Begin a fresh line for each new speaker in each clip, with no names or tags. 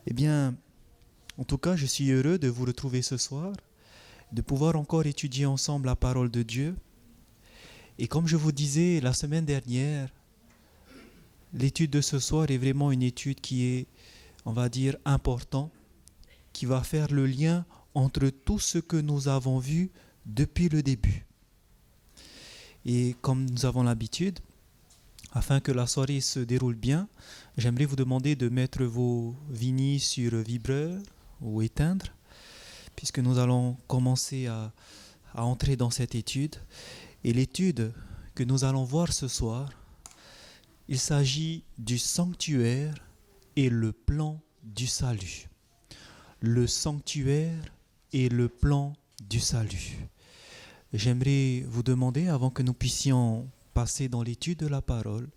Eh bien, en tout cas, je suis heureux de vous retrouver ce soir, de pouvoir encore étudier ensemble la parole de Dieu. Et comme je vous disais la semaine dernière, l'étude de ce soir est vraiment une étude qui est, on va dire, importante, qui va faire le lien entre tout ce que nous avons vu depuis le début. Et comme nous avons l'habitude, afin que la soirée se déroule bien, j'aimerais vous demander de mettre vos vinyles sur vibreur ou éteindre, puisque nous allons commencer à entrer dans cette étude. Et l'étude que nous allons voir ce soir, il s'agit du sanctuaire et le plan du salut. Le sanctuaire et le plan du salut. J'aimerais vous demander, avant que nous puissions passer dans l'étude de la parole,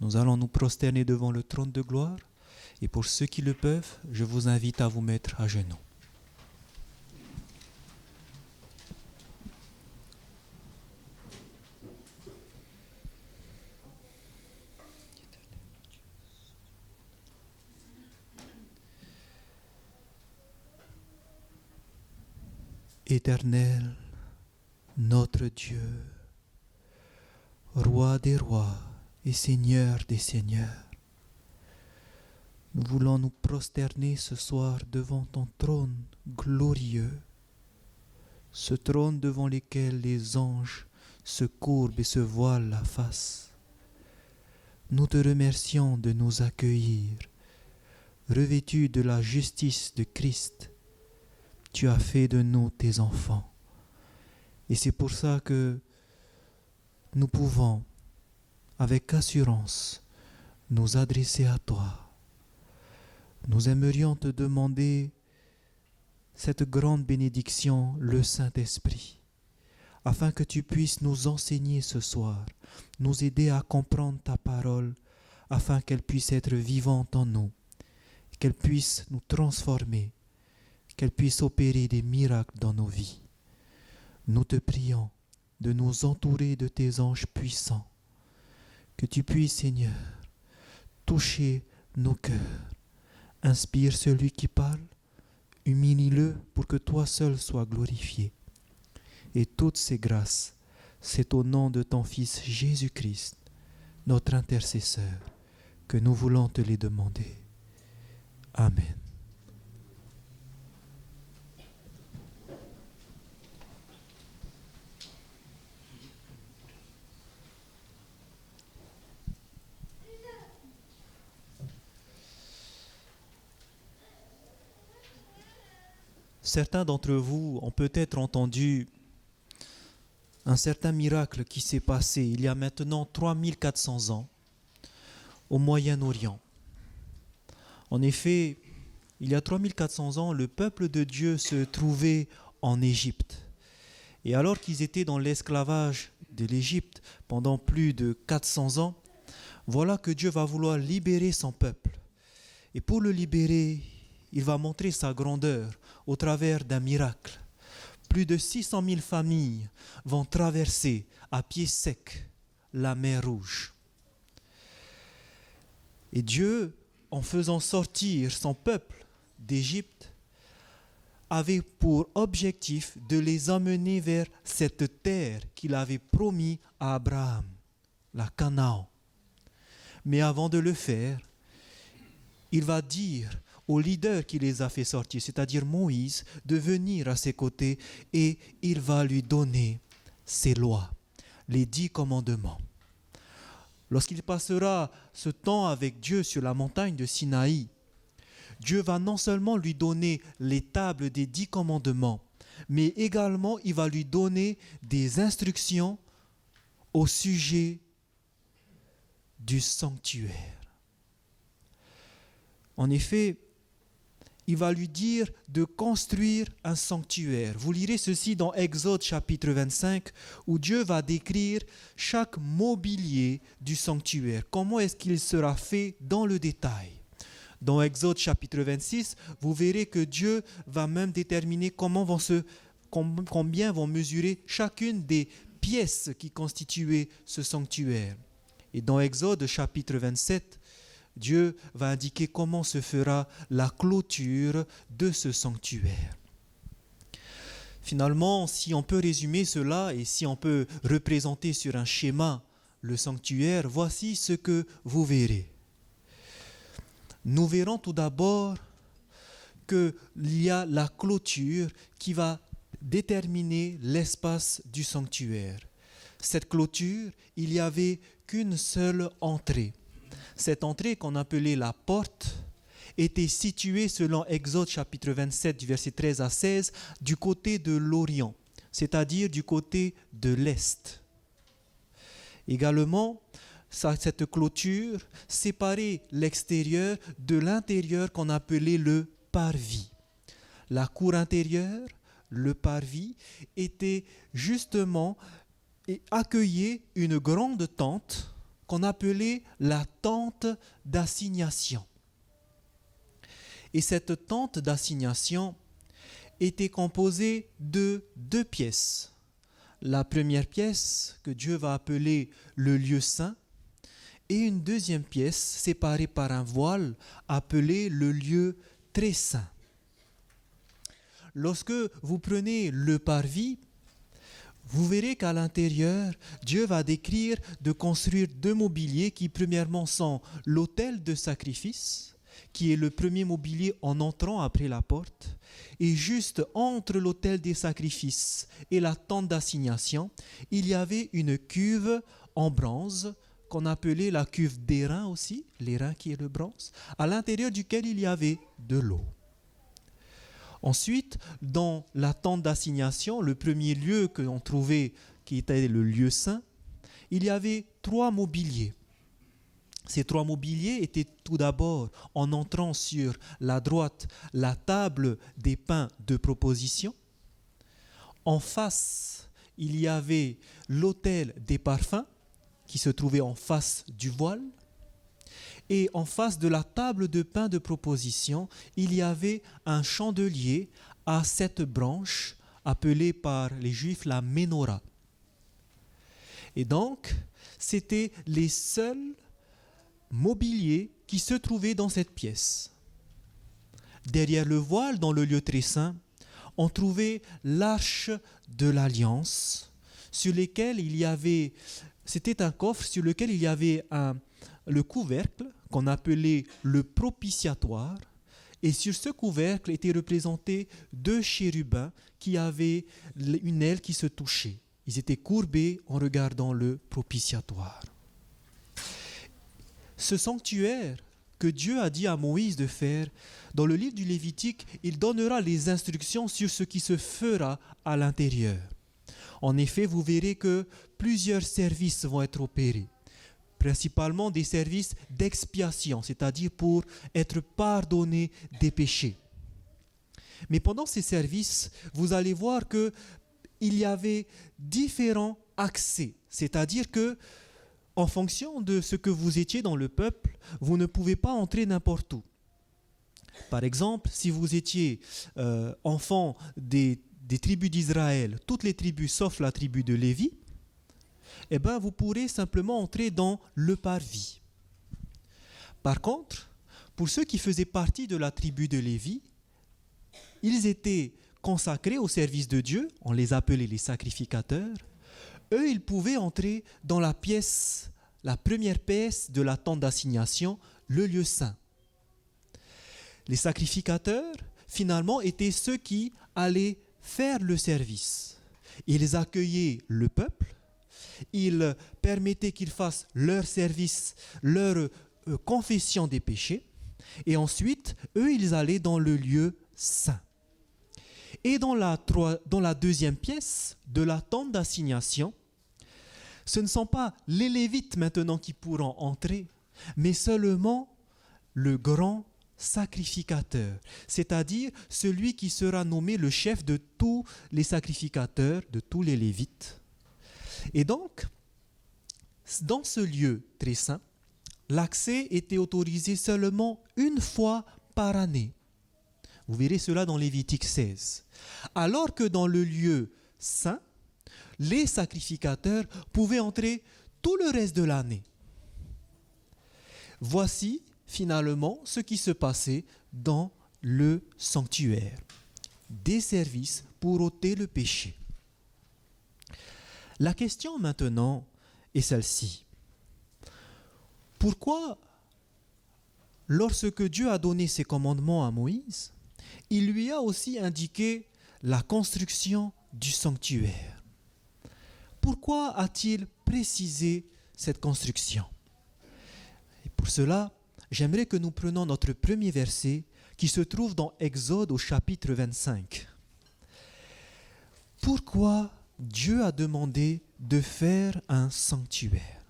nous allons nous prosterner devant le trône de gloire. Et pour ceux qui le peuvent, je vous invite à vous mettre à genoux. Éternel, notre Dieu, Roi des rois et Seigneur des seigneurs, nous voulons nous prosterner ce soir devant ton trône glorieux, ce trône devant lequel les anges se courbent et se voilent la face. Nous te remercions de nous accueillir, revêtus de la justice de Christ. Tu as fait de nous tes enfants. Et c'est pour ça que nous pouvons, avec assurance, nous adresser à toi. Nous aimerions te demander cette grande bénédiction, le Saint-Esprit, afin que tu puisses nous enseigner ce soir, nous aider à comprendre ta parole, afin qu'elle puisse être vivante en nous, qu'elle puisse nous transformer, qu'elle puisse opérer des miracles dans nos vies. Nous te prions de nous entourer de tes anges puissants, que tu puisses, Seigneur, toucher nos cœurs. Inspire celui qui parle, humilie-le pour que toi seul sois glorifié. Et toutes ces grâces, c'est au nom de ton Fils Jésus-Christ, notre intercesseur, que nous voulons te les demander. Amen. Certains d'entre vous ont peut-être entendu un certain miracle qui s'est passé il y a maintenant 3400 ans au Moyen-Orient. En effet, il y a 3400 ans, le peuple de Dieu se trouvait en Égypte. Et alors qu'ils étaient dans l'esclavage de l'Égypte pendant plus de 400 ans, voilà que Dieu va vouloir libérer son peuple. Et pour le libérer, il va montrer sa grandeur au travers d'un miracle. Plus de 600 000 familles vont traverser à pied sec la mer Rouge. Et Dieu, en faisant sortir son peuple d'Égypte, avait pour objectif de les emmener vers cette terre qu'il avait promis à Abraham, la Canaan. Mais avant de le faire, il va dire au leader qui les a fait sortir, c'est-à-dire Moïse, de venir à ses côtés et il va lui donner ses lois, les 10 commandements. Lorsqu'il passera ce temps avec Dieu sur la montagne de Sinaï, Dieu va non seulement lui donner les tables des 10 commandements, mais également il va lui donner des instructions au sujet du sanctuaire. En effet, il va lui dire de construire un sanctuaire. Vous lirez ceci dans Exode chapitre 25, où Dieu va décrire chaque mobilier du sanctuaire. Comment est-ce qu'il sera fait dans le détail. Dans Exode chapitre 26, vous verrez que Dieu va même déterminer combien vont mesurer chacune des pièces qui constituaient ce sanctuaire. Et dans Exode chapitre 27, Dieu va indiquer comment se fera la clôture de ce sanctuaire. Finalement, si on peut résumer cela et si on peut représenter sur un schéma le sanctuaire, voici ce que vous verrez. Nous verrons tout d'abord qu'il y a la clôture qui va déterminer l'espace du sanctuaire. Cette clôture, il n'y avait qu'une seule entrée. Cette entrée qu'on appelait la porte était située selon Exode chapitre 27 du verset 13 à 16 du côté de l'Orient, c'est-à-dire du côté de l'Est. Également, cette clôture séparait l'extérieur de l'intérieur qu'on appelait le parvis. La cour intérieure, le parvis, était justement et accueillait une grande tente qu'on appelait la tente d'assignation. Et cette tente d'assignation était composée de 2 pièces. La première pièce que Dieu va appeler le lieu saint et une deuxième pièce séparée par un voile appelée le lieu très saint. Lorsque vous prenez le parvis, vous verrez qu'à l'intérieur, Dieu va décrire de construire 2 mobiliers qui premièrement sont l'autel de sacrifice, qui est le premier mobilier en entrant après la porte, et juste entre l'autel des sacrifices et la tente d'assignation, il y avait une cuve en bronze qu'on appelait la cuve d'airain aussi, l'airain qui est le bronze, à l'intérieur duquel il y avait de l'eau. Ensuite, dans la tente d'assignation, le premier lieu que l'on trouvait, qui était le lieu saint, il y avait 3 mobiliers. Ces 3 mobiliers étaient tout d'abord, en entrant sur la droite, la table des pains de proposition. En face, il y avait l'autel des parfums, qui se trouvait en face du voile. Et en face de la table de pain de proposition, il y avait un chandelier à 7 branches, appelé par les Juifs la menorah. Et donc, c'était les seuls mobiliers qui se trouvaient dans cette pièce. Derrière le voile, dans le lieu très saint, on trouvait l'arche de l'alliance, sur lequel il y avait, c'était un coffre sur lequel il y avait le couvercle qu'on appelait le propitiatoire, et sur ce couvercle étaient représentés 2 chérubins qui avaient une aile qui se touchait. Ils étaient courbés en regardant le propitiatoire. Ce sanctuaire que Dieu a dit à Moïse de faire, dans le livre du Lévitique, il donnera les instructions sur ce qui se fera à l'intérieur. En effet, vous verrez que plusieurs services vont être opérés. Principalement des services d'expiation, c'est-à-dire pour être pardonné des péchés. Mais pendant ces services, vous allez voir qu'il y avait différents accès, c'est-à-dire que en fonction de ce que vous étiez dans le peuple, vous ne pouvez pas entrer n'importe où. Par exemple, si vous étiez enfant des tribus d'Israël, toutes les tribus sauf la tribu de Lévi, eh bien, vous pourrez simplement entrer dans le parvis. Par contre, pour ceux qui faisaient partie de la tribu de Lévi, ils étaient consacrés au service de Dieu, on les appelait les sacrificateurs. Eux, ils pouvaient entrer dans la pièce, la première pièce de la tente d'assignation, le lieu saint. Les sacrificateurs, finalement, étaient ceux qui allaient faire le service. Ils accueillaient le peuple, ils permettaient qu'ils fassent leur service, leur confession des péchés, et ensuite, eux, ils allaient dans le lieu saint. Et dans la deuxième pièce de la tente d'assignation, ce ne sont pas les Lévites maintenant qui pourront entrer, mais seulement le grand sacrificateur, c'est-à-dire celui qui sera nommé le chef de tous les sacrificateurs, de tous les Lévites. Et donc, dans ce lieu très saint, l'accès était autorisé seulement une fois par année. Vous verrez cela dans Lévitique 16. Alors que dans le lieu saint, les sacrificateurs pouvaient entrer tout le reste de l'année. Voici finalement ce qui se passait dans le sanctuaire. Des services pour ôter le péché. La question maintenant est celle-ci. Pourquoi, lorsque Dieu a donné ses commandements à Moïse, il lui a aussi indiqué la construction du sanctuaire? Pourquoi a-t-il précisé cette construction? Et pour cela, j'aimerais que nous prenions notre premier verset qui se trouve dans Exode au chapitre 25. Pourquoi Dieu a demandé de faire un sanctuaire?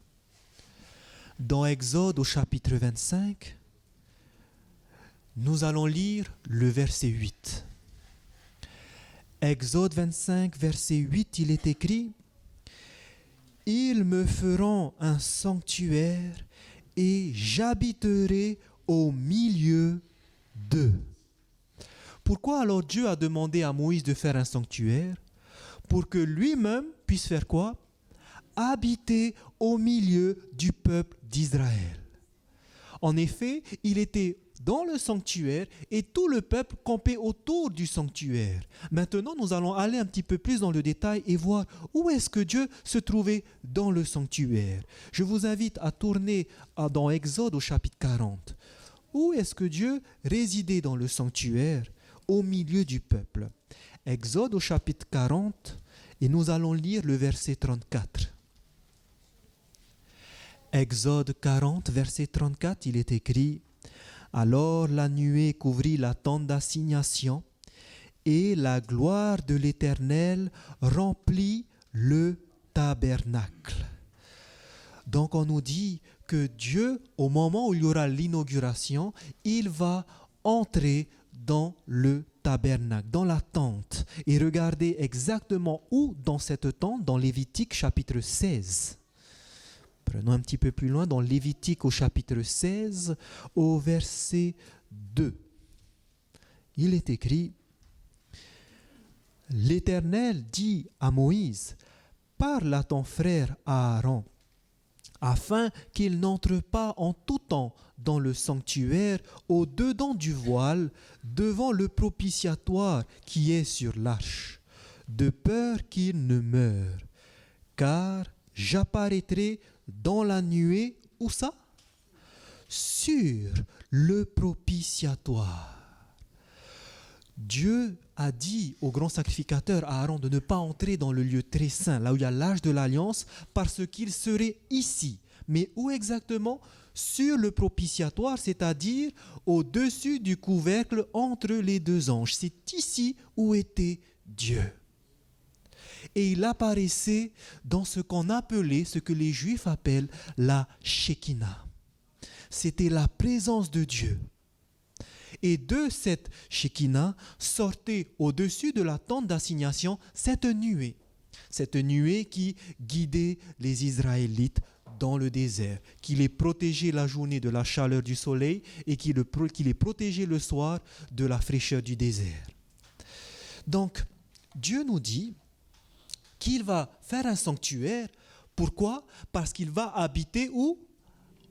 Dans Exode au chapitre 25, nous allons lire le verset 8. Exode 25, verset 8, il est écrit « Ils me feront un sanctuaire et j'habiterai au milieu d'eux. » Pourquoi alors Dieu a demandé à Moïse de faire un sanctuaire? Pour que lui-même puisse faire quoi? Habiter au milieu du peuple d'Israël. En effet, il était dans le sanctuaire et tout le peuple campait autour du sanctuaire. Maintenant, nous allons aller un petit peu plus dans le détail et voir où est-ce que Dieu se trouvait dans le sanctuaire. Je vous invite à tourner dans Exode au chapitre 40. Où est-ce que Dieu résidait dans le sanctuaire au milieu du peuple? Exode au chapitre 40 et nous allons lire le verset 34. Exode 40, verset 34, il est écrit « Alors la nuée couvrit la tente d'assignation et la gloire de l'Éternel remplit le tabernacle. » Donc on nous dit que Dieu, au moment où il y aura l'inauguration, il va entrer dans le tabernacle, dans la tente. Et regardez exactement où dans cette tente, dans Lévitique chapitre 16. Prenons un petit peu plus loin, dans Lévitique au chapitre 16, au verset 2. Il est écrit « L'Éternel dit à Moïse, parle à ton frère Aaron, afin qu'il n'entre pas en tout temps dans le sanctuaire au-dedans du voile, devant le propitiatoire qui est sur l'arche, de peur qu'il ne meure, car j'apparaîtrai dans la nuée, où ça? Sur le propitiatoire. » Dieu a dit au grand sacrificateur Aaron de ne pas entrer dans le lieu très saint, là où il y a l'arche de l'alliance, parce qu'il serait ici. Mais où exactement? Sur le propitiatoire, c'est-à-dire au-dessus du couvercle entre les deux anges. C'est ici où était Dieu. Et il apparaissait dans ce qu'on appelait, ce que les Juifs appellent la Shekinah. C'était la présence de Dieu. Et de cette Shekinah sortait au-dessus de la tente d'assignation cette nuée qui guidait les Israélites dans le désert, qui les protégeait la journée de la chaleur du soleil et qui les protégeait le soir de la fraîcheur du désert. Donc, Dieu nous dit qu'il va faire un sanctuaire. Pourquoi? Parce qu'il va habiter où?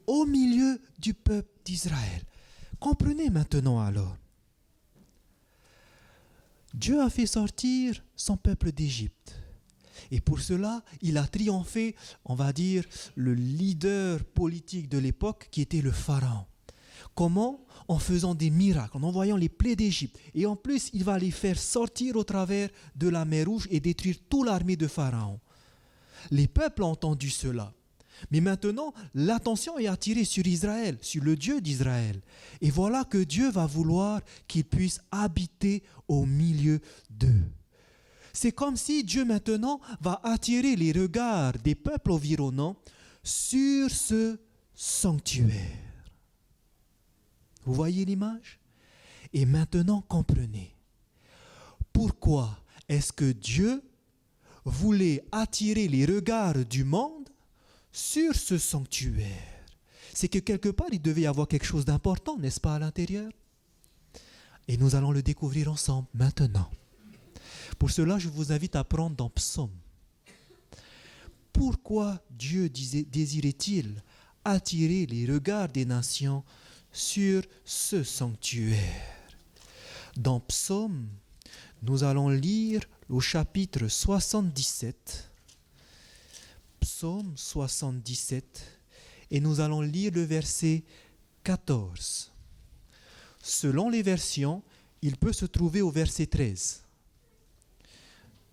Au milieu du peuple d'Israël. Comprenez maintenant alors. Dieu a fait sortir son peuple d'Égypte. Et pour cela, il a triomphé, on va dire, le leader politique de l'époque qui était le pharaon. Comment? En faisant des miracles, en envoyant les plaies d'Égypte. Et en plus, il va les faire sortir au travers de la mer Rouge et détruire toute l'armée de Pharaon. Les peuples ont entendu cela. Mais maintenant, l'attention est attirée sur Israël, sur le Dieu d'Israël. Et voilà que Dieu va vouloir qu'il puisse habiter au milieu d'eux. C'est comme si Dieu maintenant va attirer les regards des peuples environnants sur ce sanctuaire. Vous voyez l'image? Et maintenant, comprenez. Pourquoi est-ce que Dieu voulait attirer les regards du monde sur ce sanctuaire? C'est que quelque part, il devait y avoir quelque chose d'important, n'est-ce pas, à l'intérieur? Et nous allons le découvrir ensemble maintenant. Pour cela, je vous invite à prendre dans Psaume. Pourquoi Dieu désirait-il attirer les regards des nations sur ce sanctuaire. Dans Psaume, nous allons lire au chapitre 77, Psaume 77, et nous allons lire le verset 14. Selon les versions, il peut se trouver au verset 13.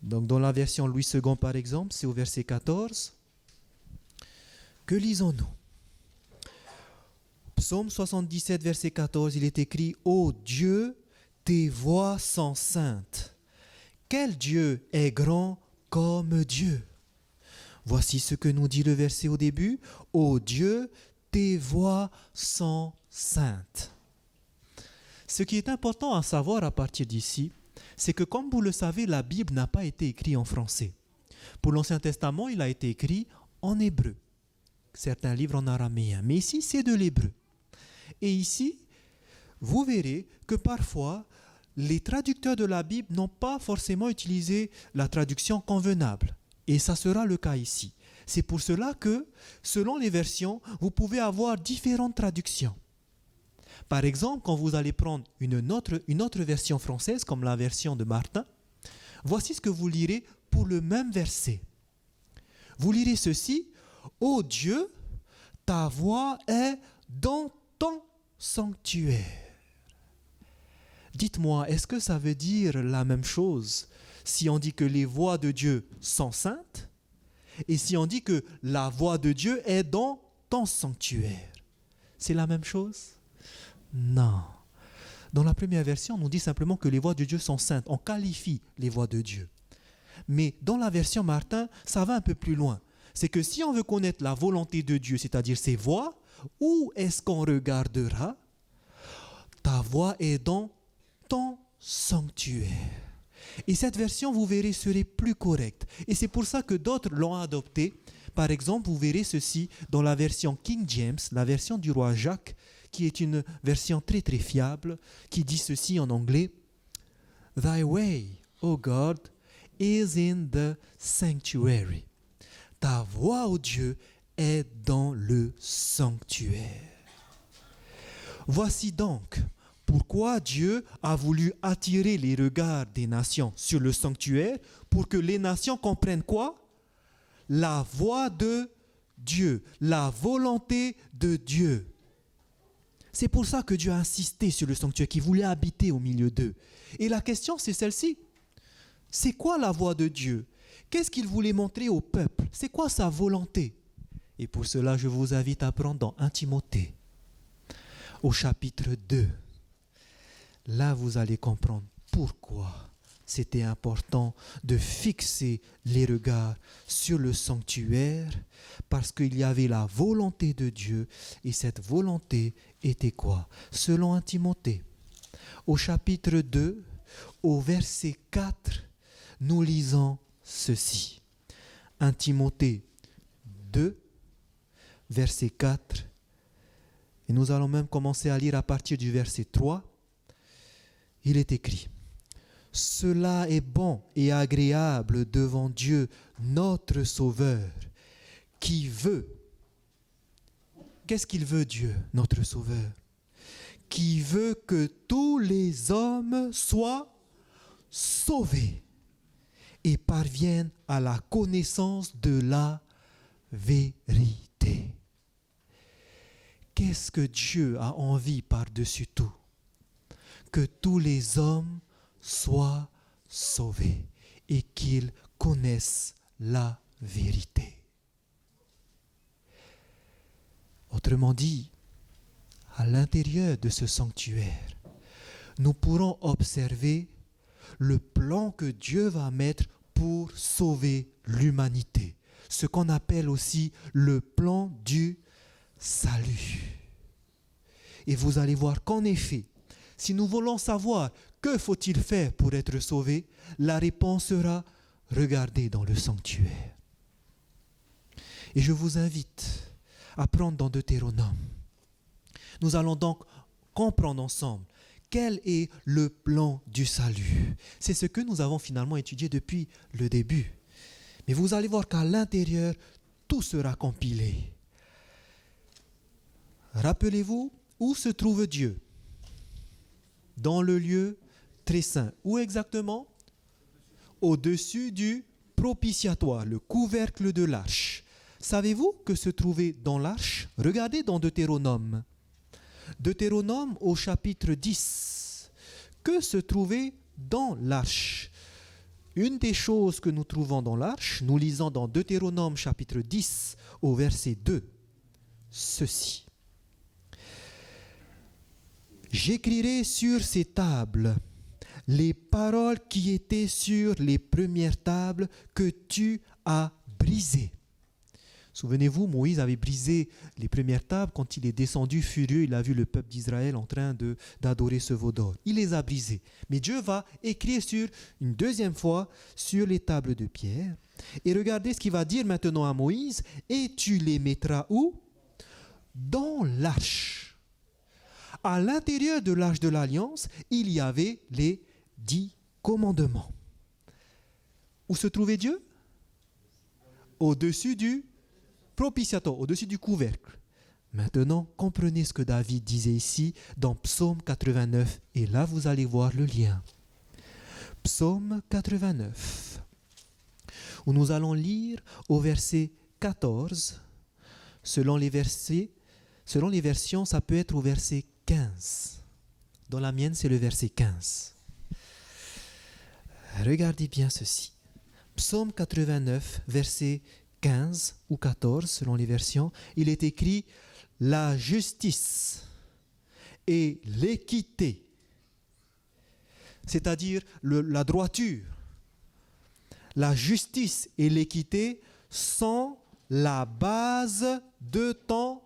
Donc dans la version Louis II par exemple, c'est au verset 14. Que lisons-nous? Psaume 77, verset 14, il est écrit « Ô Dieu, tes voies sont saintes. Quel Dieu est grand comme Dieu ?» Voici ce que nous dit le verset au début. « Ô Dieu, tes voies sont saintes. » Ce qui est important à savoir à partir d'ici, c'est que comme vous le savez, la Bible n'a pas été écrite en français. Pour l'Ancien Testament, il a été écrit en hébreu. Certains livres en araméen. Mais ici, c'est de l'hébreu. Et ici, vous verrez que parfois, les traducteurs de la Bible n'ont pas forcément utilisé la traduction convenable. Et ça sera le cas ici. C'est pour cela que, selon les versions, vous pouvez avoir différentes traductions. Par exemple, quand vous allez prendre une autre version française, comme la version de Martin, voici ce que vous lirez pour le même verset. Vous lirez ceci. « Ô Dieu, ta voix est dans ton sanctuaire. » Dites-moi, est-ce que ça veut dire la même chose si on dit que les voix de Dieu sont saintes et si on dit que la voix de Dieu est dans ton sanctuaire? C'est la même chose? Non. Dans la première version, on nous dit simplement que les voix de Dieu sont saintes. On qualifie les voix de Dieu. Mais dans la version Martin, ça va un peu plus loin. C'est que si on veut connaître la volonté de Dieu, c'est-à-dire ses voix, où est-ce qu'on regardera? Ta voix est dans ton sanctuaire. Et cette version, vous verrez, serait plus correcte. Et c'est pour ça que d'autres l'ont adoptée. Par exemple, vous verrez ceci dans la version King James, la version du roi Jacques, qui est une version très très fiable, qui dit ceci en anglais. « Thy way, O God, is in the sanctuary. » Ta voix, ô Dieu, est dans le sanctuaire. Voici donc pourquoi Dieu a voulu attirer les regards des nations sur le sanctuaire pour que les nations comprennent quoi? La voix de Dieu, la volonté de Dieu. C'est pour ça que Dieu a insisté sur le sanctuaire, qu'il voulait habiter au milieu d'eux. Et la question, c'est celle-ci. C'est quoi la voix de Dieu? Qu'est-ce qu'il voulait montrer au peuple? C'est quoi sa volonté? Et pour cela, je vous invite à prendre dans 1 Timothée, au chapitre 2. Là, vous allez comprendre pourquoi c'était important de fixer les regards sur le sanctuaire, parce qu'il y avait la volonté de Dieu, et cette volonté était quoi? Selon 1 Timothée, au chapitre 2, au verset 4, nous lisons ceci. 1 Timothée 2, verset 4, et nous allons même commencer à lire à partir du verset 3. Il est écrit: « Cela est bon et agréable devant Dieu, notre Sauveur, qui veut... » Qu'est-ce qu'il veut, Dieu, notre Sauveur? Qui veut que tous les hommes soient sauvés et parviennent à la connaissance de la vérité. Qu'est-ce que Dieu a envie par-dessus tout? Que tous les hommes soient sauvés et qu'ils connaissent la vérité. Autrement dit, à l'intérieur de ce sanctuaire, nous pourrons observer le plan que Dieu va mettre pour sauver l'humanité. Ce qu'on appelle aussi le plan du salut. Et vous allez voir qu'en effet, si nous voulons savoir que faut-il faire pour être sauvé, la réponse sera regardez dans le sanctuaire. Et je vous invite à prendre dans Deutéronome. Nous allons donc comprendre ensemble quel est le plan du salut. C'est ce que nous avons finalement étudié depuis le début. Mais vous allez voir qu'à l'intérieur, tout sera compilé. Rappelez-vous, Où se trouve Dieu? Dans le lieu très saint. Où exactement? Au-dessus du propitiatoire, le couvercle de l'arche. Savez-vous que se trouvait dans l'arche? Regardez dans Deutéronome. Deutéronome au chapitre 10. Que se trouvait dans l'arche? Une des choses que nous trouvons dans l'arche, nous lisons dans Deutéronome chapitre 10 au verset 2, ceci. J'écrirai sur ces tables les paroles qui étaient sur les premières tables que tu as brisées. Souvenez-vous, Moïse avait brisé les premières tables quand il est descendu furieux, il a vu le peuple d'Israël en train d'adorer ce veau d'or. Il les a brisées. Mais Dieu va écrire une deuxième fois sur les tables de pierre. Et regardez ce qu'il va dire maintenant à Moïse. Et tu les mettras où? Dans l'arche. À l'intérieur de l'arche de l'Alliance, il y avait les 10 commandements. Où se trouvait Dieu? Au-dessus du propitiatoire, au-dessus du couvercle. Maintenant, comprenez ce que David disait ici dans Psaume 89. Et là, vous allez voir le lien. Psaume 89, où nous allons lire au verset 14. Selon les versions, ça peut être au verset 15. Dans la mienne, c'est le verset 15. Regardez bien ceci. Psaume 89, verset 15 ou 14, selon les versions, il est écrit « La justice et l'équité », c'est-à-dire la droiture, la justice et l'équité sont la base de ton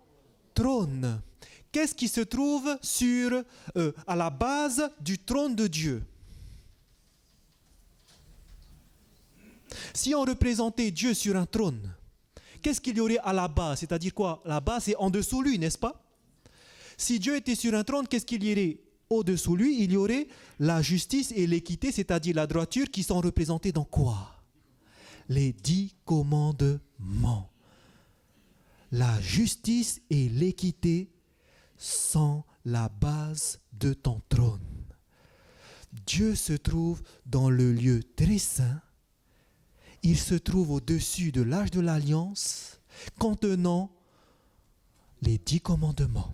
trône. Qu'est-ce qui se trouve à la base du trône de Dieu? Si on représentait Dieu sur un trône, qu'est-ce qu'il y aurait à la base? C'est-à-dire quoi? La base, c'est en dessous lui, n'est-ce pas? Si Dieu était sur un trône, qu'est-ce qu'il y aurait au-dessous lui? Il y aurait la justice et l'équité, c'est-à-dire la droiture, qui sont représentées dans quoi? Les 10 commandements. La justice et l'équité sont la base de ton trône. Dieu se trouve dans le lieu très saint. Il se trouve au-dessus de l'arche de l'Alliance, contenant les 10 commandements.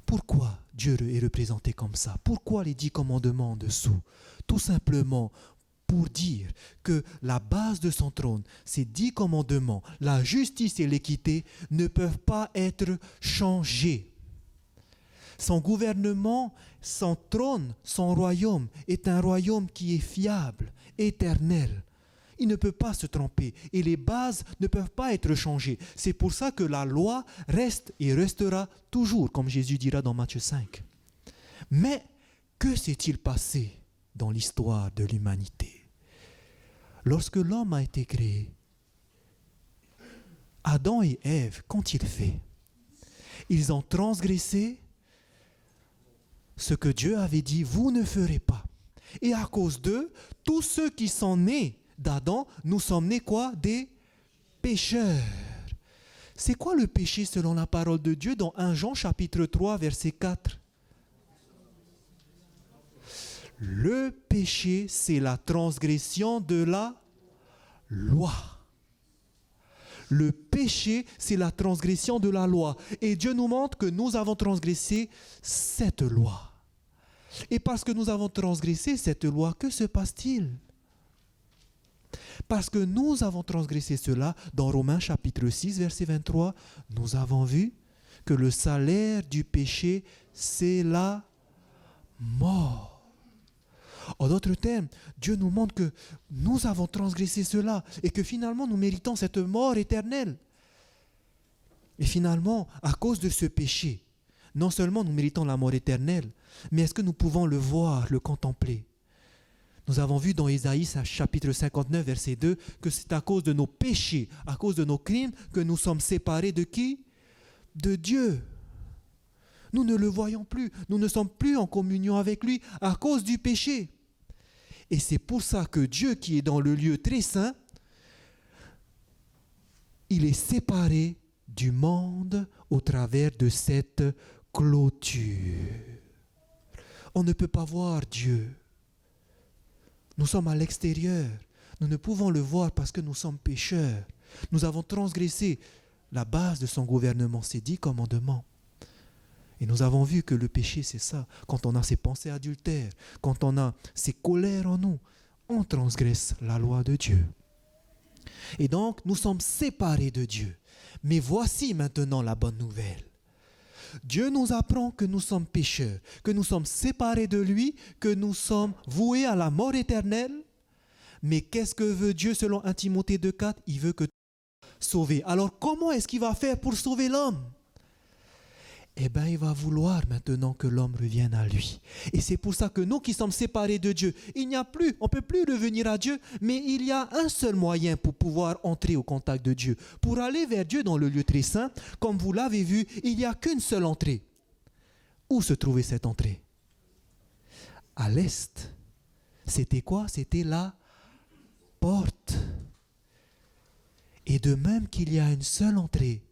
Pourquoi Dieu est représenté comme ça? Pourquoi les 10 commandements en dessous? Tout simplement pour dire que la base de son trône, ces 10 commandements, la justice et l'équité ne peuvent pas être changés. Son gouvernement, son trône, son royaume est un royaume qui est fiable, éternel. Il ne peut pas se tromper et les bases ne peuvent pas être changées. C'est pour ça que la loi reste et restera toujours, comme Jésus dira dans Matthieu 5. Mais que s'est-il passé dans l'histoire de l'humanité? Lorsque l'homme a été créé, Adam et Ève, qu'ont-ils fait? Ils ont transgressé ce que Dieu avait dit, vous ne ferez pas. Et à cause d'eux, tous ceux qui sont nés d'Adam, nous sommes nés quoi? Des pécheurs. C'est quoi le péché selon la parole de Dieu dans 1 Jean chapitre 3 verset 4? Le péché, c'est la transgression de la loi. Le péché, c'est la transgression de la loi. Et Dieu nous montre que nous avons transgressé cette loi. Et parce que nous avons transgressé cette loi, que se passe-t-il? Parce que nous avons transgressé cela, dans Romains chapitre 6, verset 23, nous avons vu que le salaire du péché, c'est la mort. En d'autres termes, Dieu nous montre que nous avons transgressé cela et que finalement nous méritons cette mort éternelle. Et finalement, à cause de ce péché, non seulement nous méritons la mort éternelle, mais est-ce que nous pouvons le voir, le contempler? Nous avons vu dans Ésaïe chapitre 59, verset 2, que c'est à cause de nos péchés, à cause de nos crimes, que nous sommes séparés de qui? De Dieu. Nous ne le voyons plus, nous ne sommes plus en communion avec lui à cause du péché. Et c'est pour ça que Dieu qui est dans le lieu très saint, il est séparé du monde au travers de cette clôture. On ne peut pas voir Dieu. Nous sommes à l'extérieur. Nous ne pouvons le voir parce que nous sommes pécheurs. Nous avons transgressé la base de son gouvernement, ses 10 commandements. Et nous avons vu que le péché, c'est ça. Quand on a ces pensées adultères, quand on a ces colères en nous, on transgresse la loi de Dieu. Et donc, nous sommes séparés de Dieu. Mais voici maintenant la bonne nouvelle. Dieu nous apprend que nous sommes pécheurs, que nous sommes séparés de lui, que nous sommes voués à la mort éternelle. Mais qu'est-ce que veut Dieu selon 1 Timothée 2,4 ? Il veut que tu sois sauvé. Alors comment est-ce qu'il va faire pour sauver l'homme ? Eh bien, il va vouloir maintenant que l'homme revienne à lui. Et c'est pour ça que nous qui sommes séparés de Dieu, on ne peut plus revenir à Dieu, mais il y a un seul moyen pour pouvoir entrer au contact de Dieu. Pour aller vers Dieu dans le lieu très saint, comme vous l'avez vu, il n'y a qu'une seule entrée. Où se trouvait cette entrée ? À l'est. C'était quoi ? C'était la porte. Et de même qu'il y a une seule entrée,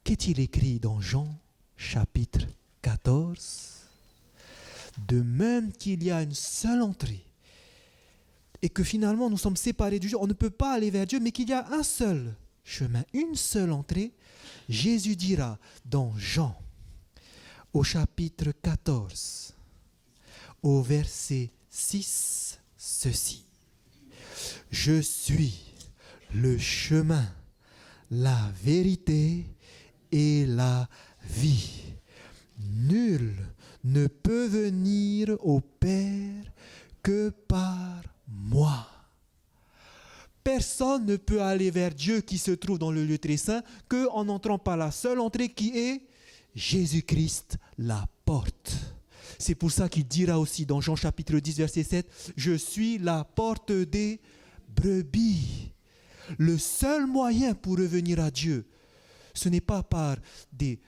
qu'est-il écrit dans Jean chapitre 14 ? De même qu'il y a une seule entrée et que finalement nous sommes séparés du Dieu, on ne peut pas aller vers Dieu, mais qu'il y a un seul chemin, une seule entrée. Jésus dira dans Jean au chapitre 14 au verset 6 ceci : Je suis le chemin, la vérité et la vie. Nul ne peut venir au Père que par moi. Personne ne peut aller vers Dieu qui se trouve dans le lieu très saint qu'en entrant par la seule entrée qui est Jésus-Christ, la porte. C'est pour ça qu'il dira aussi dans Jean chapitre 10 verset 7 : Je suis la porte des brebis. Le seul moyen pour revenir à Dieu, ce n'est pas par des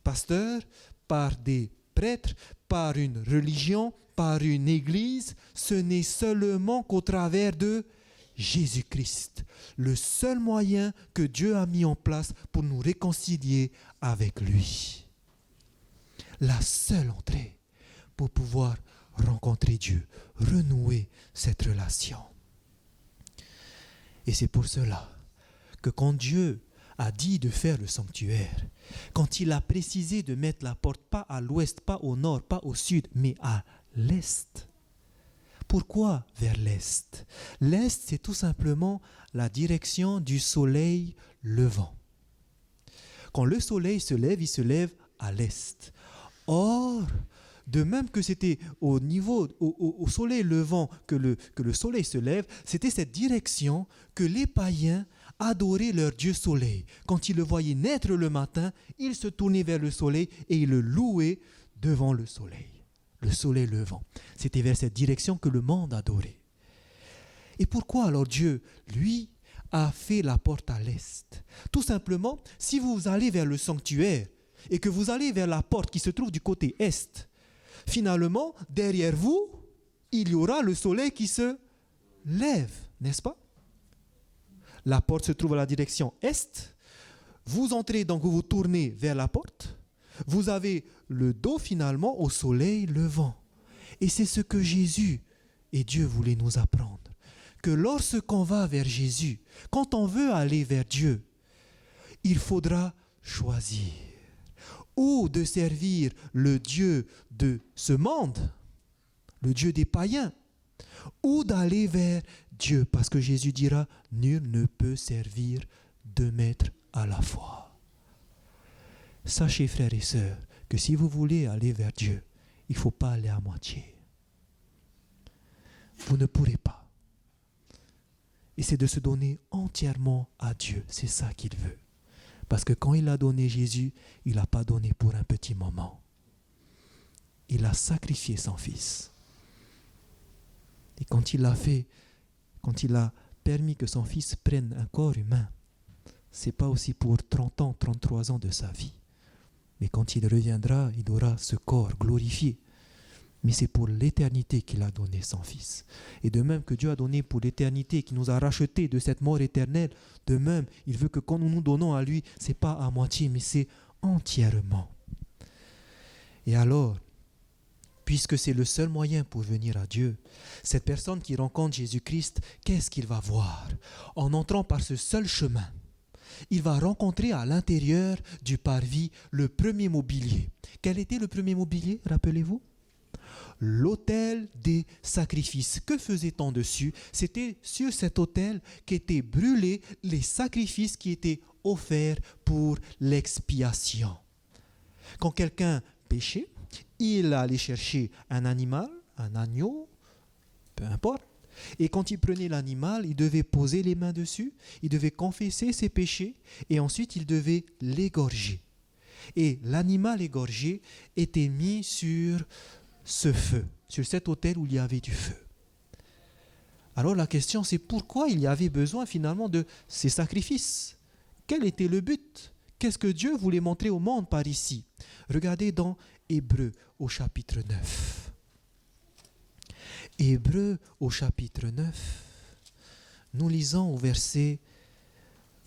pasteurs, par des prêtres, par une religion, par une église. Ce n'est seulement qu'au travers de Jésus-Christ. Le seul moyen que Dieu a mis en place pour nous réconcilier avec lui. La seule entrée pour pouvoir rencontrer Dieu, renouer cette relation. Et c'est pour cela que quand Dieu a dit de faire le sanctuaire, quand il a précisé de mettre la porte pas à l'ouest, pas au nord, pas au sud, mais à l'est. Pourquoi vers l'est ? L'est, c'est tout simplement la direction du soleil levant. Quand le soleil se lève, il se lève à l'est. Or, de même que c'était au soleil levant que le soleil se lève, c'était cette direction que les païens adoraient leur Dieu soleil. Quand ils le voyaient naître le matin, ils se tournaient vers le soleil et ils le louaient devant le soleil levant. C'était vers cette direction que le monde adorait. Et pourquoi alors Dieu, lui, a fait la porte à l'est ? Tout simplement, si vous allez vers le sanctuaire et que vous allez vers la porte qui se trouve du côté est, finalement, derrière vous, il y aura le soleil qui se lève, n'est-ce pas ? La porte se trouve à la direction est. Vous entrez, donc vous vous tournez vers la porte. Vous avez le dos finalement au soleil levant. Et c'est ce que Jésus et Dieu voulaient nous apprendre. Que lorsqu'on va vers Jésus, quand on veut aller vers Dieu, il faudra choisir. Ou de servir le Dieu de ce monde, le Dieu des païens, ou d'aller vers Dieu, parce que Jésus dira, nul ne peut servir deux maîtres à la fois. Sachez, frères et sœurs, que si vous voulez aller vers Dieu, il ne faut pas aller à moitié. Vous ne pourrez pas. Et c'est de se donner entièrement à Dieu, c'est ça qu'il veut. Parce que quand il a donné Jésus, il n'a pas donné pour un petit moment. Il a sacrifié son fils. Et quand il l'a fait, quand il a permis que son fils prenne un corps humain, ce n'est pas aussi pour 30 ans, 33 ans de sa vie. Mais quand il reviendra, il aura ce corps glorifié. mais c'est pour l'éternité qu'il a donné son Fils. Et de même que Dieu a donné pour l'éternité, qui nous a rachetés de cette mort éternelle, de même, il veut que quand nous nous donnons à lui, ce n'est pas à moitié, mais c'est entièrement. Et alors, puisque c'est le seul moyen pour venir à Dieu, cette personne qui rencontre Jésus-Christ, qu'est-ce qu'il va voir? En entrant par ce seul chemin, il va rencontrer à l'intérieur du parvis le premier mobilier. Quel était le premier mobilier, rappelez-vous? L'autel des sacrifices. Que faisait-on dessus? C'était sur cet autel qu'étaient brûlés les sacrifices qui étaient offerts pour l'expiation. Quand quelqu'un péchait, il allait chercher un animal, un agneau, peu importe. Et quand il prenait l'animal, il devait poser les mains dessus, il devait confesser ses péchés et ensuite il devait l'égorger. Et l'animal égorgé était mis sur ce feu, sur cet autel où il y avait du feu. Alors la question c'est pourquoi il y avait besoin finalement de ces sacrifices? Quel était le but? Qu'est-ce que Dieu voulait montrer au monde par ici? Regardez dans Hébreux au chapitre 9. Hébreux au chapitre 9, nous lisons au verset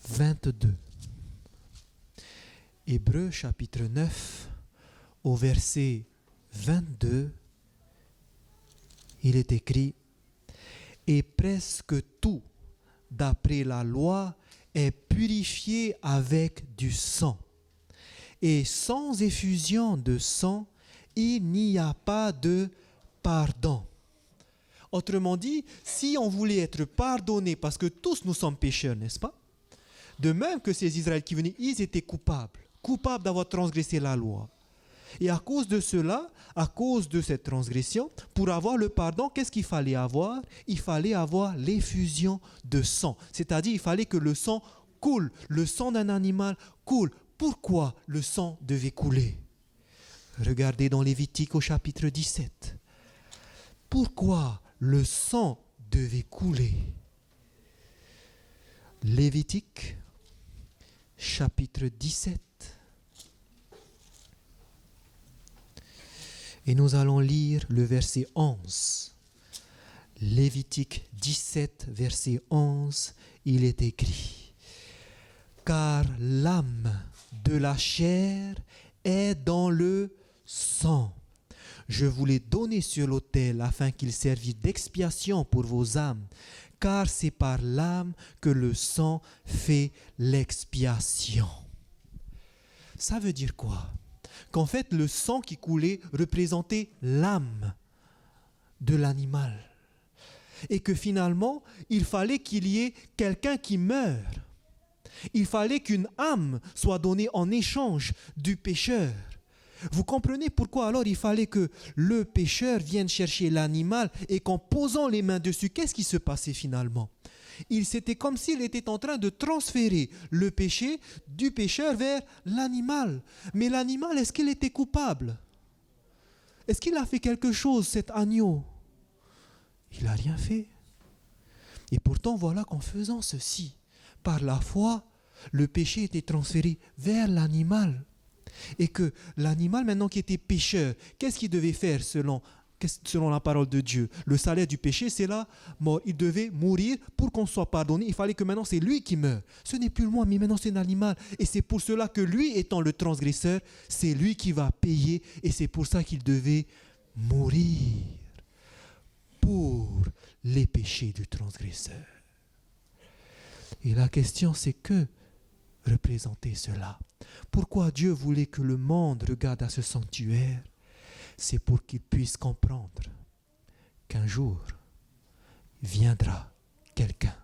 22. Hébreux chapitre 9, au verset 22, il est écrit « Et presque tout, d'après la loi, est purifié avec du sang. Et sans effusion de sang, il n'y a pas de pardon. » Autrement dit, si on voulait être pardonné, parce que tous nous sommes pécheurs, n'est-ce pas? De même que ces Israélites qui venaient, ils étaient coupables d'avoir transgressé la loi. Et à cause de cela, à cause de cette transgression, pour avoir le pardon, qu'est-ce qu'il fallait avoir? Il fallait avoir l'effusion de sang. C'est-à-dire, il fallait que le sang coule, le sang d'un animal coule. Pourquoi le sang devait couler? Regardez dans Lévitique au chapitre 17. Pourquoi le sang devait couler? Lévitique, chapitre 17. Et nous allons lire le verset 11. Lévitique 17, verset 11, il est écrit « Car l'âme de la chair est dans le sang. Je vous l'ai donné sur l'autel afin qu'il servît d'expiation pour vos âmes, car c'est par l'âme que le sang fait l'expiation. » Ça veut dire quoi? Qu'en fait, le sang qui coulait représentait l'âme de l'animal. Et que finalement, il fallait qu'il y ait quelqu'un qui meure. Il fallait qu'une âme soit donnée en échange du pécheur. Vous comprenez pourquoi alors il fallait que le pécheur vienne chercher l'animal et qu'en posant les mains dessus, qu'est-ce qui se passait finalement? C'était comme s'il était en train de transférer le péché du pécheur vers l'animal. Mais l'animal, est-ce qu'il était coupable? Est-ce qu'il a fait quelque chose, cet agneau? Il n'a rien fait. Et pourtant, voilà qu'en faisant ceci, par la foi, le péché était transféré vers l'animal. Et que l'animal, maintenant qui était pécheur, qu'est-ce qu'il devait faire selon la parole de Dieu? Le salaire du péché, c'est la mort. Il devait mourir pour qu'on soit pardonné. Il fallait que maintenant c'est lui qui meure. Ce n'est plus moi, mais maintenant c'est un animal. Et c'est pour cela que lui, étant le transgresseur, c'est lui qui va payer. Et c'est pour ça qu'il devait mourir pour les péchés du transgresseur. Et la question, c'est que représenter cela? Pourquoi Dieu voulait que le monde regarde à ce sanctuaire? C'est pour qu'il puisse comprendre qu'un jour viendra quelqu'un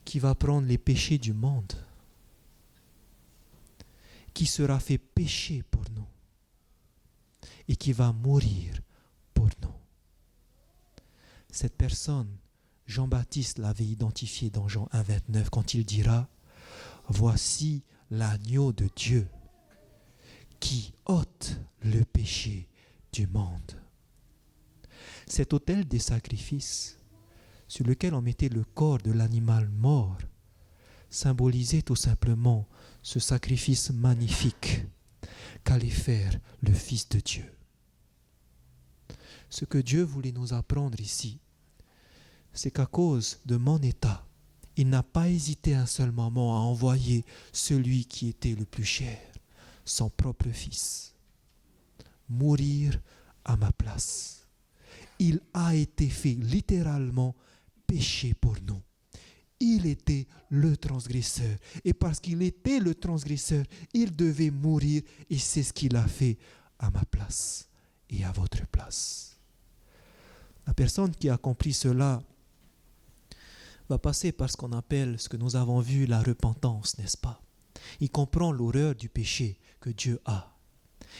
qui va prendre les péchés du monde, qui sera fait péché pour nous et qui va mourir pour nous. Cette personne, Jean-Baptiste l'avait identifié dans Jean 1, 29 quand il dira « Voici l'agneau de Dieu qui ôte le péché du monde. » Cet autel des sacrifices sur lequel on mettait le corps de l'animal mort symbolisait tout simplement ce sacrifice magnifique qu'allait faire le Fils de Dieu. Ce que Dieu voulait nous apprendre ici, c'est qu'à cause de mon état, il n'a pas hésité un seul moment à envoyer celui qui était le plus cher, son propre Fils, mourir à ma place. Il a été fait littéralement péché pour nous. Il était le transgresseur. Et parce qu'il était le transgresseur, il devait mourir. Et c'est ce qu'il a fait à ma place et à votre place. La personne qui a accompli cela va passer par ce qu'on appelle, ce que nous avons vu, la repentance, n'est-ce pas? Il comprend l'horreur du péché que Dieu a.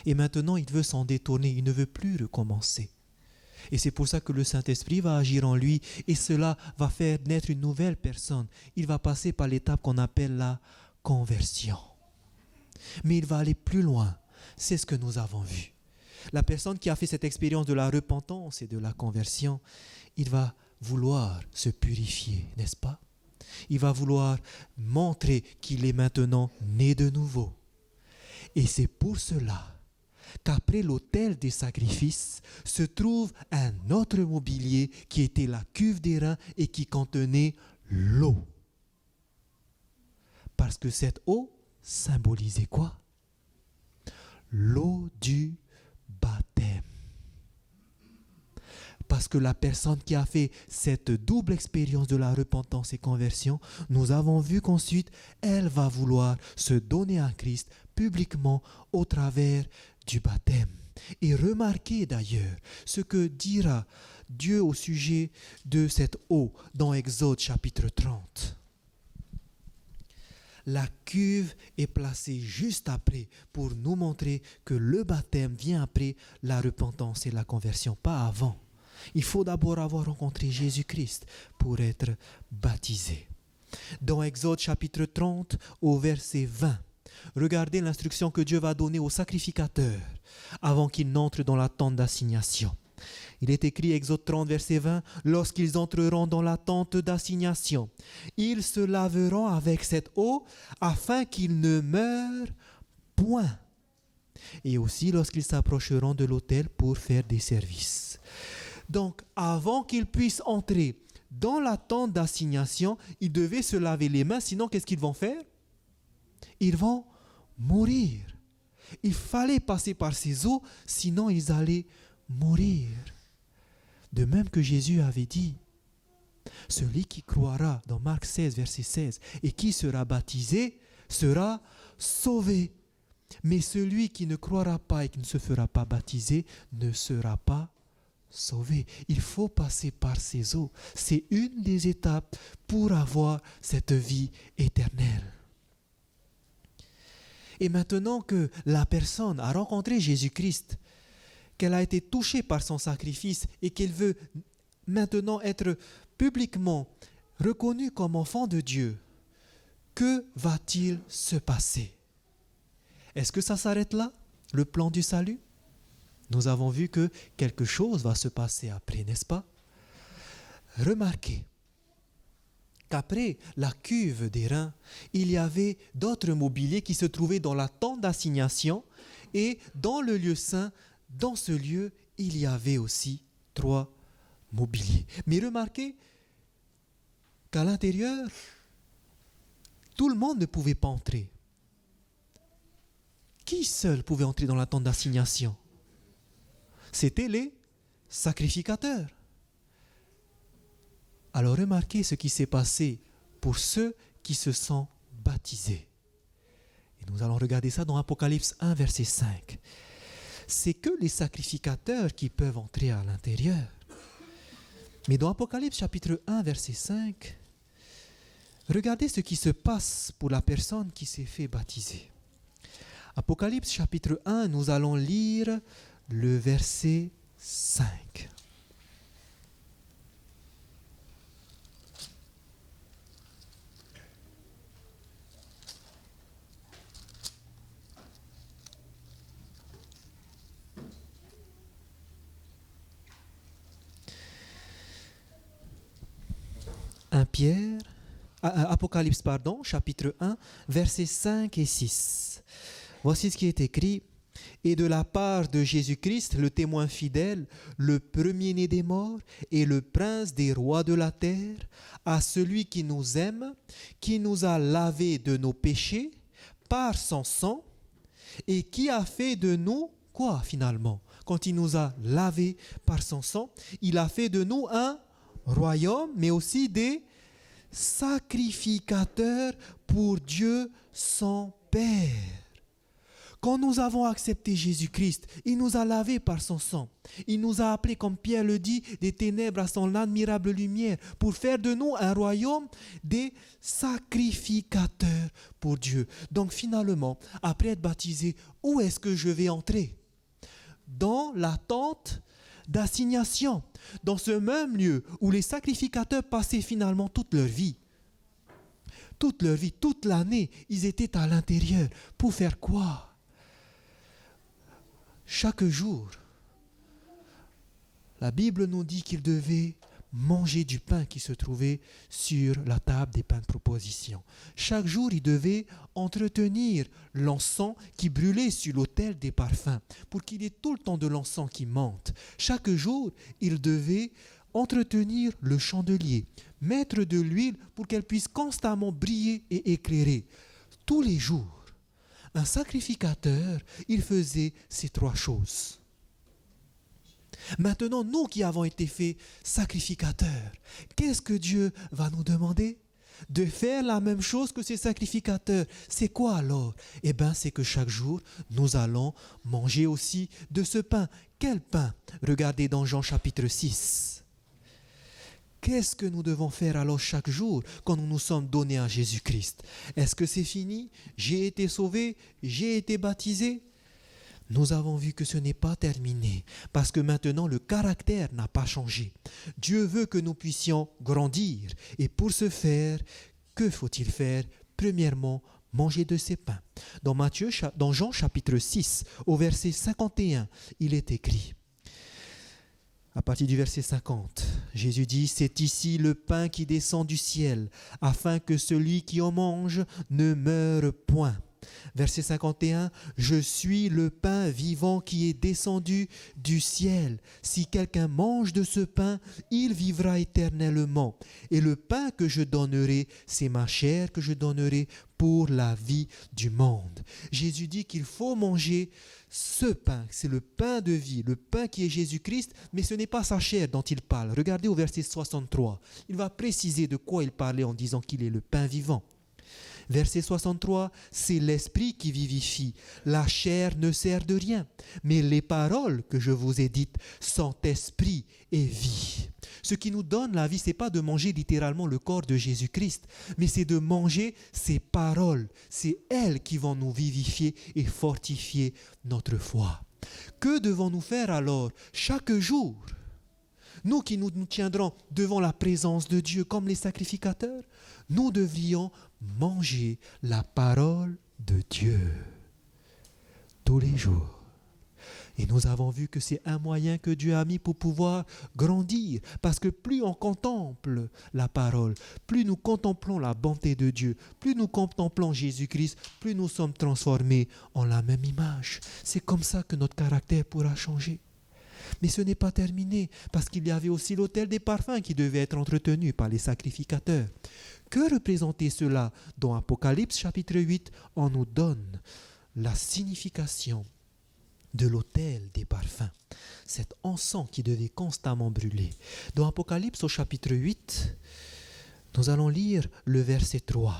Et maintenant, il veut s'en détourner. Il ne veut plus recommencer. Et c'est pour ça que le Saint-Esprit va agir en lui et cela va faire naître une nouvelle personne. Il va passer par l'étape qu'on appelle la conversion. Mais il va aller plus loin. C'est ce que nous avons vu. La personne qui a fait cette expérience de la repentance et de la conversion, il va vouloir se purifier, n'est-ce pas? Il va vouloir montrer qu'il est maintenant né de nouveau. Et c'est pour cela qu'après l'autel des sacrifices se trouve un autre mobilier qui était la cuve d'airain et qui contenait l'eau. Parce que cette eau symbolisait quoi? L'eau du baptême. Parce que la personne qui a fait cette double expérience de la repentance et conversion, nous avons vu qu'ensuite, elle va vouloir se donner à Christ publiquement au travers du baptême. Et remarquez d'ailleurs ce que dira Dieu au sujet de cette eau dans Exode chapitre 30. La cuve est placée juste après pour nous montrer que le baptême vient après la repentance et la conversion, pas avant. Il faut d'abord avoir rencontré Jésus-Christ pour être baptisé. Dans Exode chapitre 30 au verset 20, regardez l'instruction que Dieu va donner aux sacrificateurs avant qu'ils n'entrent dans la tente d'assignation. Il est écrit, Exode 30, verset 20, « Lorsqu'ils entreront dans la tente d'assignation, ils se laveront avec cette eau afin qu'ils ne meurent point. Et aussi lorsqu'ils s'approcheront de l'autel pour faire des services. » Donc, avant qu'ils puissent entrer dans la tente d'assignation, ils devaient se laver les mains, sinon qu'est-ce qu'ils vont faire? Ils vont mourir. Il fallait passer par ces eaux, sinon ils allaient mourir. De même que Jésus avait dit, celui qui croira dans Marc 16, verset 16, et qui sera baptisé sera sauvé. Mais celui qui ne croira pas et qui ne se fera pas baptiser ne sera pas sauvé. Il faut passer par ces eaux. C'est une des étapes pour avoir cette vie éternelle. Et maintenant que la personne a rencontré Jésus-Christ, qu'elle a été touchée par son sacrifice et qu'elle veut maintenant être publiquement reconnue comme enfant de Dieu, que va-t-il se passer? Est-ce que ça s'arrête là, le plan du salut? Nous avons vu que quelque chose va se passer après, n'est-ce pas? Remarquez qu'après la cuve d'airain, il y avait d'autres mobiliers qui se trouvaient dans la tente d'assignation et dans le lieu saint, dans ce lieu, il y avait aussi 3 mobiliers. Mais remarquez qu'à l'intérieur, tout le monde ne pouvait pas entrer. Qui seul pouvait entrer dans la tente d'assignation? C'était les sacrificateurs. Alors remarquez ce qui s'est passé pour ceux qui se sont baptisés. Et nous allons regarder ça dans Apocalypse 1, verset 5. C'est que les sacrificateurs qui peuvent entrer à l'intérieur. Mais dans Apocalypse chapitre 1, verset 5, regardez ce qui se passe pour la personne qui s'est fait baptiser. Apocalypse chapitre 1, nous allons lire le verset 5. Apocalypse, chapitre 1, versets 5 et 6. Voici ce qui est écrit. et de la part de Jésus-Christ, le témoin fidèle, le premier-né des morts et le prince des rois de la terre, à celui qui nous aime, qui nous a lavés de nos péchés par son sang et qui a fait de nous quoi finalement? Quand il nous a lavés par son sang, il a fait de nous un royaume, mais aussi des sacrificateurs pour Dieu son Père. Quand nous avons accepté Jésus-Christ, il nous a lavés par son sang. Il nous a appelés, comme Pierre le dit, des ténèbres à son admirable lumière, pour faire de nous un royaume des sacrificateurs pour Dieu. Donc finalement, après être baptisé, où est-ce que je vais entrer? Dans la tente d'assignation, dans ce même lieu où les sacrificateurs passaient finalement toute leur vie. Toute leur vie, toute l'année, ils étaient à l'intérieur. Pour faire quoi? Chaque jour, la Bible nous dit qu'ils devaient manger du pain qui se trouvait sur la table des pains de proposition. Chaque jour, ils devaient entretenir l'encens qui brûlait sur l'autel des parfums pour qu'il y ait tout le temps de l'encens qui monte. Chaque jour, ils devaient entretenir le chandelier, mettre de l'huile pour qu'elle puisse constamment briller et éclairer. Tous les jours, un sacrificateur, il faisait ces trois choses. Maintenant, nous qui avons été faits sacrificateurs, qu'est-ce que Dieu va nous demander? De faire la même chose que ces sacrificateurs. C'est quoi alors? Eh bien, c'est que chaque jour, nous allons manger aussi de ce pain. Quel pain? Regardez dans Jean chapitre 6. Qu'est-ce que nous devons faire alors chaque jour quand nous nous sommes donnés à Jésus-Christ? Est-ce que c'est fini? J'ai été sauvé? J'ai été baptisé? Nous avons vu que ce n'est pas terminé parce que maintenant le caractère n'a pas changé. Dieu veut que nous puissions grandir et pour ce faire, que faut-il faire? Premièrement, manger de ces pains. Dans Jean chapitre 6, au verset 51, il est écrit: à partir du verset 50, Jésus dit: « C'est ici le pain qui descend du ciel, afin que celui qui en mange ne meure point. » Verset 51, « Je suis le pain vivant qui est descendu du ciel. Si quelqu'un mange de ce pain, il vivra éternellement. Et le pain que je donnerai, c'est ma chair que je donnerai pour la vie du monde. » Jésus dit qu'il faut manger ce pain, c'est le pain de vie, le pain qui est Jésus-Christ, mais ce n'est pas sa chair dont il parle. Regardez au verset 63, il va préciser de quoi il parlait en disant qu'il est le pain vivant. Verset 63, c'est l'esprit qui vivifie. La chair ne sert de rien, mais les paroles que je vous ai dites sont esprit et vie. Ce qui nous donne la vie, ce n'est pas de manger littéralement le corps de Jésus-Christ, mais c'est de manger ses paroles. C'est elles qui vont nous vivifier et fortifier notre foi. Que devons-nous faire alors chaque jour? Nous qui nous tiendrons devant la présence de Dieu comme les sacrificateurs, nous devrions manger la parole de Dieu tous les jours. Et nous avons vu que c'est un moyen que Dieu a mis pour pouvoir grandir. Parce que plus on contemple la parole, plus nous contemplons la bonté de Dieu, plus nous contemplons Jésus-Christ, plus nous sommes transformés en la même image. C'est comme ça que notre caractère pourra changer. Mais ce n'est pas terminé, parce qu'il y avait aussi l'autel des parfums qui devait être entretenu par les sacrificateurs. Que représentait cela? Dans Apocalypse chapitre 8, on nous donne la signification de l'autel des parfums, cet encens qui devait constamment brûler. Dans Apocalypse au chapitre 8, nous allons lire le verset 3.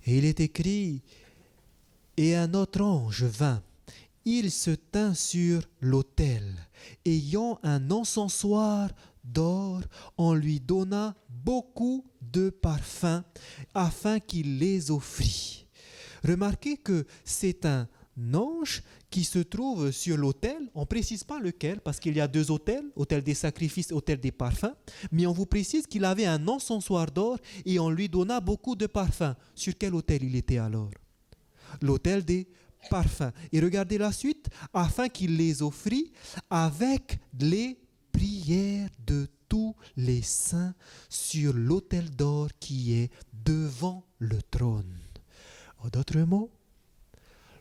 Et il est écrit: « Et un autre ange vint. Il se tint sur l'autel, ayant un encensoir d'or, on lui donna beaucoup de parfums, afin qu'il les offrît. » Remarquez que c'est un ange qui se trouve sur l'autel. On ne précise pas lequel, parce qu'il y a deux autels, autel des sacrifices, autel des parfums, mais on vous précise qu'il avait un encensoir d'or et on lui donna beaucoup de parfums. Sur quel autel il était alors? L'autel des parfums. Et regardez la suite, afin qu'il les offrit avec les prières de tous les saints sur l'autel d'or qui est devant le trône. En d'autres mots,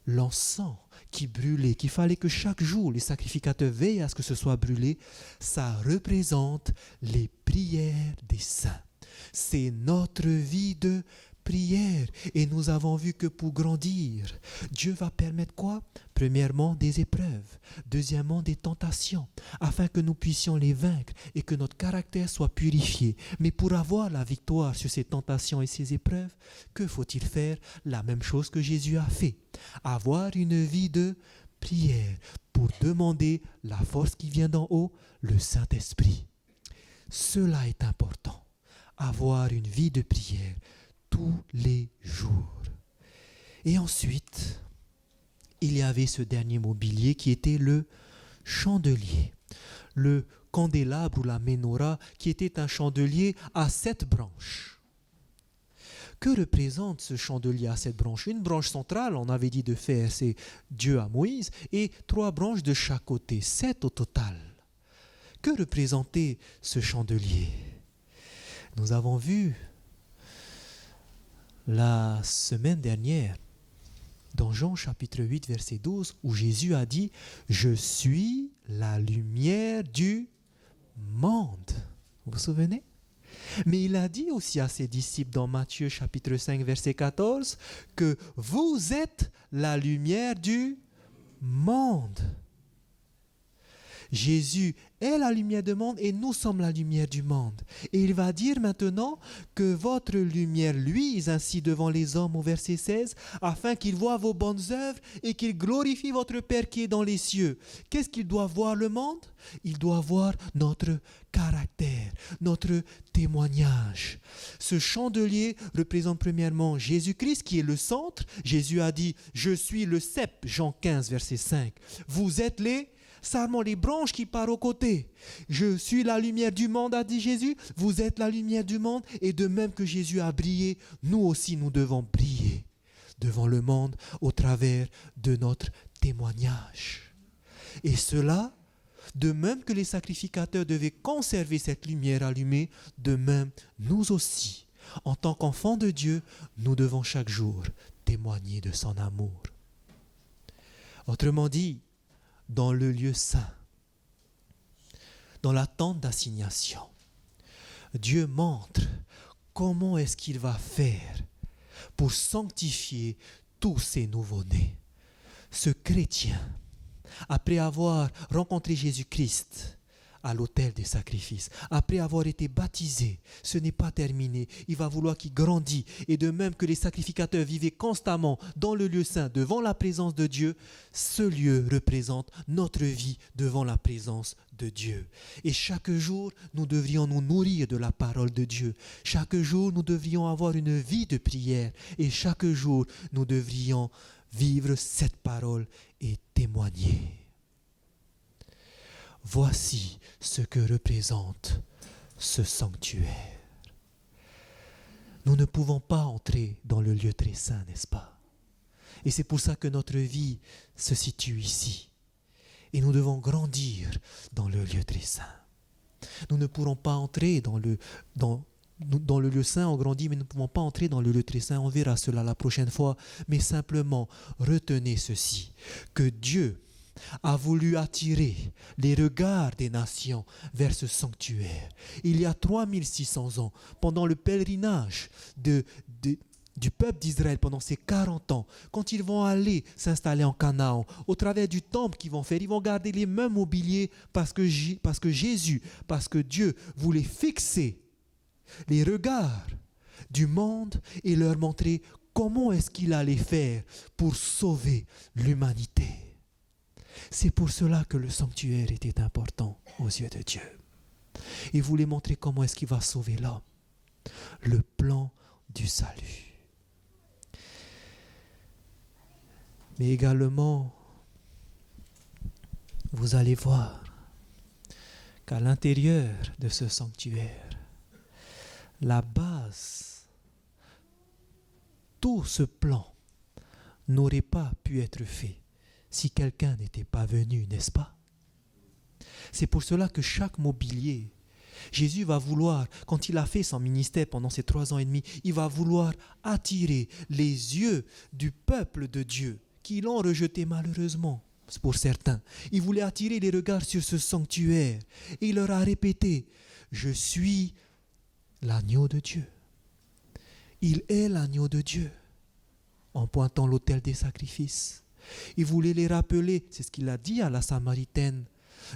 l'encens qui brûlait, qu'il fallait que chaque jour les sacrificateurs veillent à ce que ce soit brûlé, ça représente les prières des saints. C'est notre vie de prière. Et nous avons vu que pour grandir, Dieu va permettre quoi? Premièrement, des épreuves. Deuxièmement, des tentations, afin que nous puissions les vaincre et que notre caractère soit purifié. Mais pour avoir la victoire sur ces tentations et ces épreuves, que faut-il faire? La même chose que Jésus a fait. Avoir une vie de prière pour demander la force qui vient d'en haut, le Saint-Esprit. Cela est important. Avoir une vie de prière tous les jours. Et ensuite, il y avait ce dernier mobilier qui était le chandelier. Le candélabre ou la menorah qui était un chandelier à 7 branches. Que représente ce chandelier à 7 branches? Une branche centrale, on avait dit de faire, c'est Dieu à Moïse, et 3 branches de chaque côté, 7 au total. Que représentait ce chandelier? Nous avons vu la semaine dernière, dans Jean chapitre 8, verset 12, où Jésus a dit « Je suis la lumière du monde ». Vous vous souvenez? Mais il a dit aussi à ses disciples dans Matthieu chapitre 5, verset 14, que vous êtes la lumière du monde. Jésus est la lumière du monde et nous sommes la lumière du monde. Et il va dire maintenant que votre lumière luise ainsi devant les hommes au verset 16, afin qu'ils voient vos bonnes œuvres et qu'ils glorifient votre Père qui est dans les cieux. Qu'est-ce qu'il doit voir le monde? Il doit voir notre caractère, notre témoignage. Ce chandelier représente premièrement Jésus-Christ qui est le centre. Jésus a dit « Je suis le cep », Jean 15, verset 5. Vous êtes seulement les branches qui partent aux côtés. Je suis la lumière du monde, a dit Jésus. Vous êtes la lumière du monde. Et de même que Jésus a brillé, nous aussi nous devons briller devant le monde au travers de notre témoignage. Et cela, de même que les sacrificateurs devaient conserver cette lumière allumée, de même nous aussi, en tant qu'enfants de Dieu, nous devons chaque jour témoigner de son amour. Autrement dit, dans le lieu saint, dans la tente d'assignation, Dieu montre comment est-ce qu'il va faire pour sanctifier tous ces nouveau-nés. Ce chrétien, après avoir rencontré Jésus-Christ à l'autel des sacrifices, après avoir été baptisé, ce n'est pas terminé. Il va vouloir qu'il grandisse. Et de même que les sacrificateurs vivaient constamment dans le lieu saint, devant la présence de Dieu, ce lieu représente notre vie devant la présence de Dieu. Et chaque jour, nous devrions nous nourrir de la parole de Dieu. Chaque jour, nous devrions avoir une vie de prière. Et chaque jour, nous devrions vivre cette parole et témoigner. Voici ce que représente ce sanctuaire. Nous ne pouvons pas entrer dans le lieu très saint, n'est-ce pas? Et c'est pour ça que notre vie se situe ici. Et nous devons grandir dans le lieu très saint. Nous ne pourrons pas entrer dans le lieu saint, on grandit, mais nous ne pouvons pas entrer dans le lieu très saint. On verra cela la prochaine fois. Mais simplement, retenez ceci, que Dieu a voulu attirer les regards des nations vers ce sanctuaire. Il y a 3600 ans, pendant le pèlerinage du peuple d'Israël, pendant ces 40 ans, quand ils vont aller s'installer en Canaan, au travers du temple qu'ils vont faire, ils vont garder les mêmes mobiliers parce que Dieu voulait fixer les regards du monde et leur montrer comment est-ce qu'il allait faire pour sauver l'humanité. C'est pour cela que le sanctuaire était important aux yeux de Dieu. Il voulait montrer comment est-ce qu'il va sauver l'homme. Le plan du salut. Mais également, vous allez voir qu'à l'intérieur de ce sanctuaire, la base, tout ce plan n'aurait pas pu être fait si quelqu'un n'était pas venu, n'est-ce pas? C'est pour cela que chaque mobilier, Jésus va vouloir, quand il a fait son ministère pendant ces 3 ans et demi, il va vouloir attirer les yeux du peuple de Dieu qui l'ont rejeté malheureusement. Pour certains, il voulait attirer les regards sur ce sanctuaire. Et il leur a répété, je suis l'agneau de Dieu. Il est l'agneau de Dieu, en pointant l'autel des sacrifices. Il voulait les rappeler, c'est ce qu'il a dit à la Samaritaine,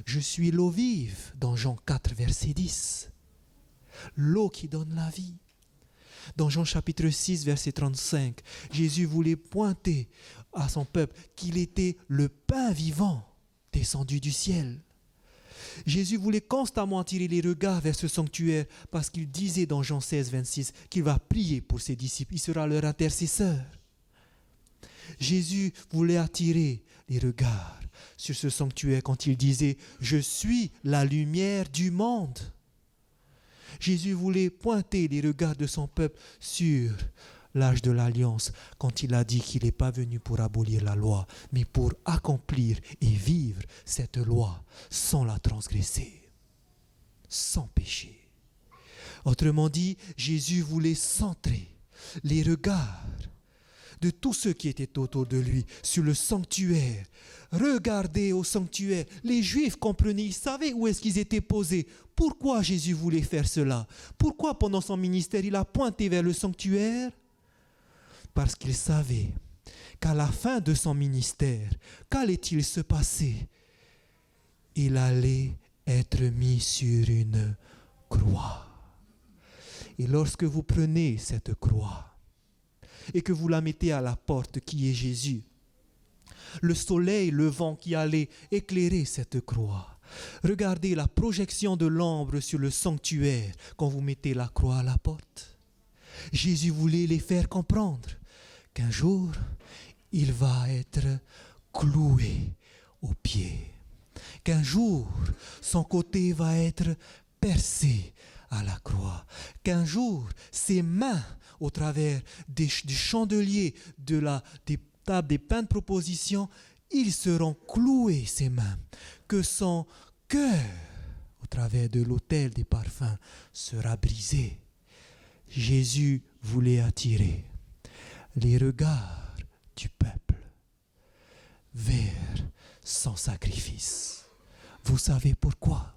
je suis l'eau vive, dans Jean 4, verset 10. L'eau qui donne la vie. Dans Jean chapitre 6, verset 35, Jésus voulait pointer à son peuple qu'il était le pain vivant descendu du ciel. Jésus voulait constamment attirer les regards vers ce sanctuaire parce qu'il disait dans Jean 16, 26 qu'il va prier pour ses disciples, il sera leur intercesseur. Jésus voulait attirer les regards sur ce sanctuaire quand il disait « Je suis la lumière du monde ». Jésus voulait pointer les regards de son peuple sur l'âge de l'Alliance quand il a dit qu'il n'est pas venu pour abolir la loi, mais pour accomplir et vivre cette loi sans la transgresser, sans péché. Autrement dit, Jésus voulait centrer les regards de tous ceux qui étaient autour de lui sur le sanctuaire. Regardez au sanctuaire. Les Juifs comprenaient, ils savaient où est-ce qu'ils étaient posés. Pourquoi Jésus voulait faire cela? Pourquoi pendant son ministère, il a pointé vers le sanctuaire? Parce qu'il savait qu'à la fin de son ministère, qu'allait-il se passer? Il allait être mis sur une croix. Et lorsque vous prenez cette croix et que vous la mettez à la porte qui est Jésus, le soleil levant qui allait éclairer cette croix, regardez la projection de l'ombre sur le sanctuaire quand vous mettez la croix à la porte. Jésus voulait les faire comprendre qu'un jour, il va être cloué au pied. Qu'un jour, son côté va être percé à la croix. Qu'un jour, ses mains, au travers du chandelier, des tables, des pains de proposition, ils seront cloués, ses mains. Que son cœur, au travers de l'autel des parfums, sera brisé. Jésus voulait attirer les regards du peuple vers son sacrifice. Vous savez pourquoi?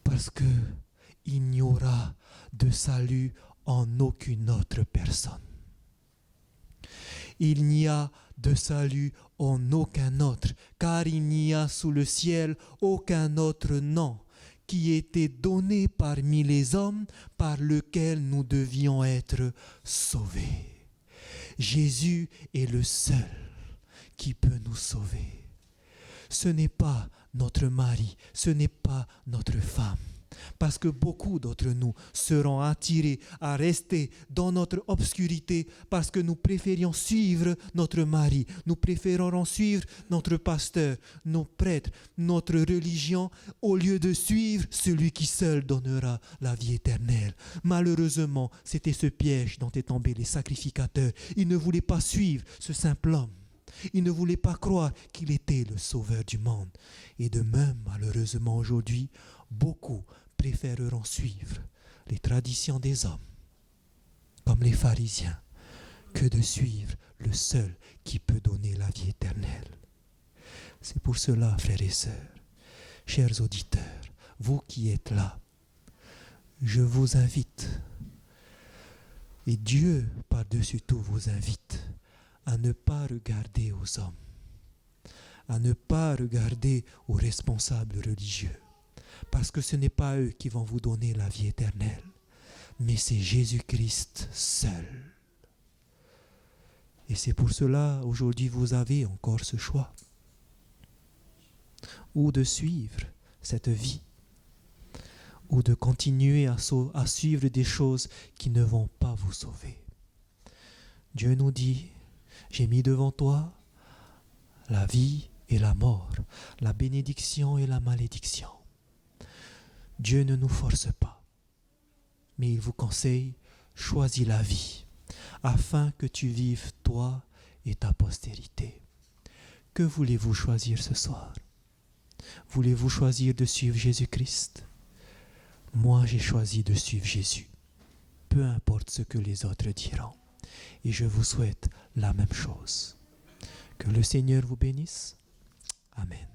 Parce qu'il n'y aura de salut en aucune autre personne. Il n'y a de salut en aucun autre, car il n'y a sous le ciel aucun autre nom qui était donné parmi les hommes par lequel nous devions être sauvés. Jésus est le seul qui peut nous sauver. Ce n'est pas notre mari, ce n'est pas notre femme. Parce que beaucoup d'entre nous seront attirés à rester dans notre obscurité parce que nous préférions suivre notre mari, nous préférerons suivre notre pasteur, nos prêtres, notre religion au lieu de suivre celui qui seul donnera la vie éternelle. Malheureusement, c'était ce piège dont étaient tombés les sacrificateurs. Ils ne voulaient pas suivre ce simple homme. Ils ne voulaient pas croire qu'il était le sauveur du monde. Et de même, malheureusement aujourd'hui, beaucoup préféreront suivre les traditions des hommes, comme les pharisiens, que de suivre le seul qui peut donner la vie éternelle. C'est pour cela, frères et sœurs, chers auditeurs, vous qui êtes là, je vous invite, et Dieu par-dessus tout vous invite, à ne pas regarder aux hommes, à ne pas regarder aux responsables religieux, parce que ce n'est pas eux qui vont vous donner la vie éternelle, mais c'est Jésus-Christ seul. Et c'est pour cela, aujourd'hui, vous avez encore ce choix, ou de suivre cette vie, ou de continuer à suivre des choses qui ne vont pas vous sauver. Dieu nous dit, j'ai mis devant toi la vie et la mort, la bénédiction et la malédiction. Dieu ne nous force pas, mais il vous conseille, choisis la vie, afin que tu vives toi et ta postérité. Que voulez-vous choisir ce soir? Voulez-vous choisir de suivre Jésus-Christ? Moi, j'ai choisi de suivre Jésus, peu importe ce que les autres diront. Et je vous souhaite la même chose. Que le Seigneur vous bénisse. Amen.